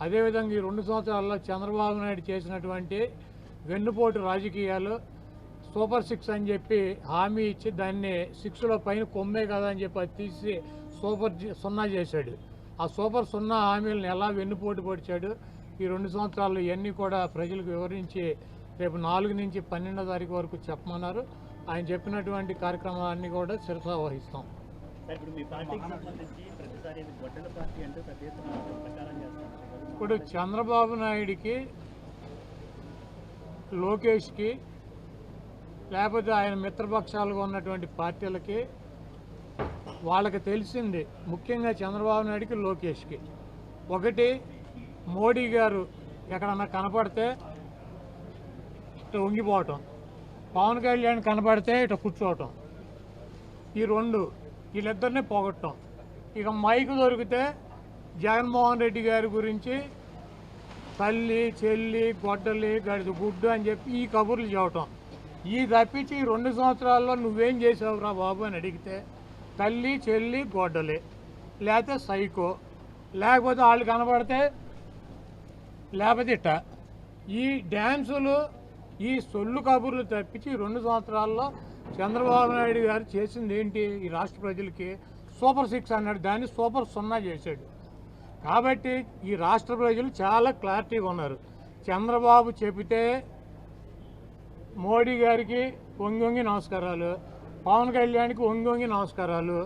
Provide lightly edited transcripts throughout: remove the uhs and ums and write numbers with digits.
అదేవిధంగా ఈ 2 సంవత్సరాల్లో చంద్రబాబు నాయుడు చేసినటువంటి వెన్నుపోటు రాజకీయాలు, సూపర్ 6 అని చెప్పి హామీ ఇచ్చి దాన్ని 6లో పైన కొమ్మే కదా అని చెప్పి అది తీసి సూపర్ 0 చేశాడు. ఆ సూపర్ 0 హామీలను ఎలా వెన్నుపోటు పొడిచాడు ఈ 2 సంవత్సరాలు ఇవన్నీ కూడా ప్రజలకు వివరించి రేపు 4 నుంచి 12వ తారీఖు వరకు చెప్పమన్నారు. ఆయన చెప్పినటువంటి కార్యక్రమాలన్నీ కూడా శిరసా వహిస్తాం. ఇప్పుడు చంద్రబాబు నాయుడికి, లోకేష్కి, లేకపోతే ఆయన మిత్రపక్షాలుగా ఉన్నటువంటి పార్టీలకి వాళ్ళకి తెలిసింది, ముఖ్యంగా చంద్రబాబు నాయుడికి, లోకేష్కి, ఒకటి మోడీ గారు ఎక్కడన్నా కనపడితే ఇటు వంగిపోవటం, పవన్ కళ్యాణ్ కనపడితే ఇటు కూర్చోవటం, ఈ రెండు వీళ్ళిద్దరినీ పోగొట్టడం. ఇక మైకు దొరికితే జగన్మోహన్ రెడ్డి గారి గురించి తల్లి, చెల్లి, గొడ్డలి, గడిది గుడ్డు అని చెప్పి ఈ కబుర్లు చెప్పటం. ఈ తప్పించి ఈ 2 సంవత్సరాల్లో నువ్వేం చేసావురా బాబు అని అడిగితే తల్లి, చెల్లి, గొడ్డలి, లేకపోతే సైకో, లేకపోతే వాళ్ళు కనబడితే లేకపోతే ఇట్ట. ఈ డ్యాన్సులు, ఈ సొల్లు కబుర్లు తప్పించి 2 సంవత్సరాల్లో చంద్రబాబు నాయుడు గారు చేసింది ఏంటి? ఈ రాష్ట్ర ప్రజలకి సూపర్ 6 అన్నాడు, దాన్ని సూపర్ 0 చేశాడు. కాబట్టి ఈ రాష్ట్ర ప్రజలు చాలా క్లారిటీగా ఉన్నారు. చంద్రబాబు చెబితే మోడీ గారికి వంగి నమస్కారాలు, పవన్ కళ్యాణ్కి వంగి నమస్కారాలు,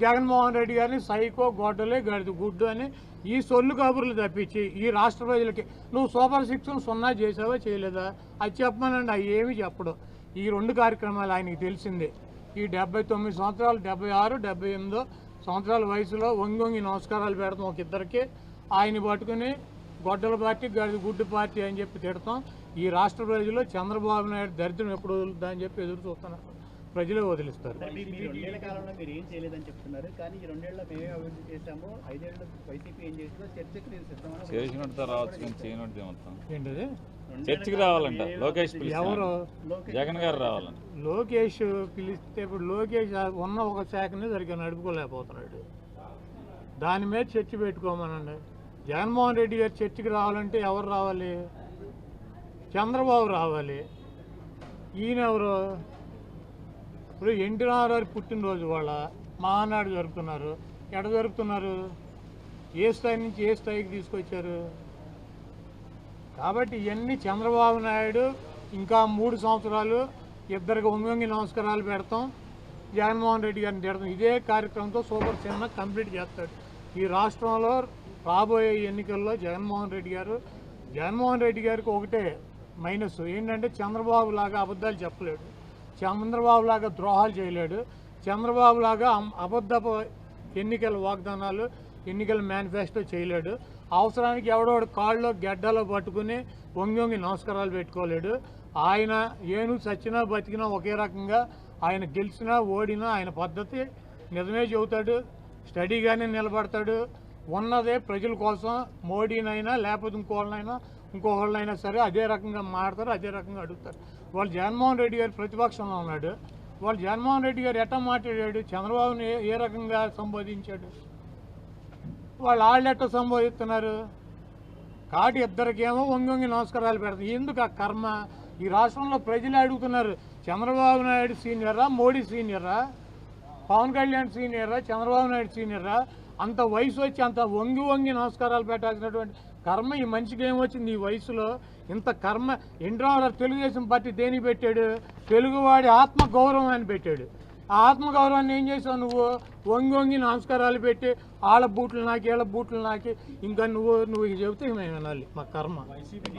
జగన్మోహన్ రెడ్డి గారిని సైకో, గొడ్డలే, గడిది గుడ్డు అని ఈ సొల్లు కబుర్లు తప్పించి ఈ రాష్ట్ర ప్రజలకి నువ్వు సూపర్ 6ను 0 చేసావా చేయలేదా అది చెప్పమనండి. అవి ఏమీ చెప్పడు. ఈ 2 కార్యక్రమాలు ఆయనకి తెలిసిందే. ఈ 79 సంవత్సరాలు, 76, 78 సంవత్సరాల వయసులో వంగి నమస్కారాలు పెడతాం ఒక ఇద్దరికి, ఆయన పట్టుకుని గొడ్డల పార్టీ, గడిది గుడ్డు పార్టీ అని చెప్పి తిడతాం. ఈ రాష్ట్ర ప్రజలు చంద్రబాబు నాయుడు దరిద్రం ఎప్పుడు వదులుతా అని చెప్పి ఎదురు చూస్తున్నారు. ప్రజలే వదిలిస్తారు. కాలంలో మీరు ఏం చేయలేదని చెప్తున్నారు, కానీ ఈ 2 ఏళ్లలో మేమే అభివృద్ధి చేశాము, 5 ఏళ్ళు వైసీపీ ఏం చేసిందో చర్చకు నేను చేసినట్టు రావచ్చు కానీ చేయనట్టు మొత్తం ఏంటది చర్చకి రావాలంట. లోకేష్ ఎవరు? జగన్ గారు రావాలంట. లోకేష్ పిలిస్తే ఇప్పుడు లోకేష్ ఉన్న ఒక శాఖని సరిగ్గా నడుపుకోలేకపోతున్నాడు. దాని మీద చర్చ పెట్టుకోమనండి. జగన్మోహన్ రెడ్డి గారు చర్చకి రావాలంటే ఎవరు రావాలి? చంద్రబాబు రావాలి. ఈయన ఎవరు? ఇప్పుడు ఎన్టీ రామారావు పుట్టినరోజు వాళ్ళ మహానాడు జరుపుతున్నారు. ఎక్కడ జరుపుతున్నారు? ఏ స్థాయి నుంచి ఏ స్థాయికి తీసుకొచ్చారు? కాబట్టి ఇవన్నీ చంద్రబాబు నాయుడు ఇంకా 3 సంవత్సరాలు ఇద్దరికి వంగి నమస్కారాలు పెడతాం, జగన్మోహన్ రెడ్డి గారిని తిడతాం. ఇదే కార్యక్రమంతో సూపర్ చిన్న కంప్లీట్ చేస్తాడు. ఈ రాష్ట్రంలో రాబోయే ఎన్నికల్లో జగన్మోహన్ రెడ్డి గారికి ఒకటే మైనస్ ఏంటంటే చంద్రబాబు లాగా అబద్ధాలు చెప్పలేడు, చంద్రబాబు లాగా ద్రోహాలు చేయలేడు, చంద్రబాబు లాగా అబద్ధపు ఎన్నికల వాగ్దానాలు, ఎన్నికల మేనిఫెస్టో చేయలేడు. అవసరానికి ఎవడోడు కాళ్ళలో గెడ్డలో పట్టుకుని వంగి నమస్కారాలు పెట్టుకోలేడు. ఆయన ఏను చచ్చినా బతికినా ఒకే రకంగా, ఆయన గెలిచినా ఓడినా ఆయన పద్ధతి నిజమే చెబుతాడు, స్టడీగానే నిలబడతాడు. ఉన్నదే ప్రజల కోసం, మోడీనైనా లేకపోతే ఇంకోళ్ళైనా సరే అదే రకంగా మాట్లాడతారు, అదే రకంగా అడుగుతారు. వాళ్ళు జగన్మోహన్ రెడ్డి గారు ప్రతిపక్షంలో ఉన్నాడు, వాళ్ళు జగన్మోహన్ రెడ్డి గారు ఎట్లా మాట్లాడాడు, చంద్రబాబుని ఏ రకంగా సంబోధించాడు, వాళ్ళు ఎట్లా సంబోధిస్తున్నారు. కాబట్టి ఇద్దరికేమో వంగి నమస్కారాలు పెడతారు. ఎందుకు ఆ కర్మ? ఈ రాష్ట్రంలో ప్రజలు అడుగుతున్నారు, చంద్రబాబు నాయుడు సీనియరా, మోడీ సీనియరా, పవన్ కళ్యాణ్ సీనియరా, చంద్రబాబు నాయుడు సీనియరా? అంత వయసు వచ్చి అంత వంగి నమస్కారాలు పెట్టాల్సినటువంటి కర్మ ఈ మనిషికి ఏమొచ్చింది? ఈ వయసులో ఇంత కర్మ. ఎన్టీ రామారావు తెలుగుదేశం పార్టీ దేనికి పెట్టాడు? తెలుగువాడి ఆత్మగౌరవం అని పెట్టాడు. ఆ ఆత్మగౌరవాన్ని ఏం చేసావు నువ్వు? వంగి నమస్కారాలు పెట్టి వాళ్ళ బూట్లు నాకి, వీళ్ళ బూట్లు నాకి, ఇంకా నువ్వు చెబితే మేము వినాలి. మా కర్మ.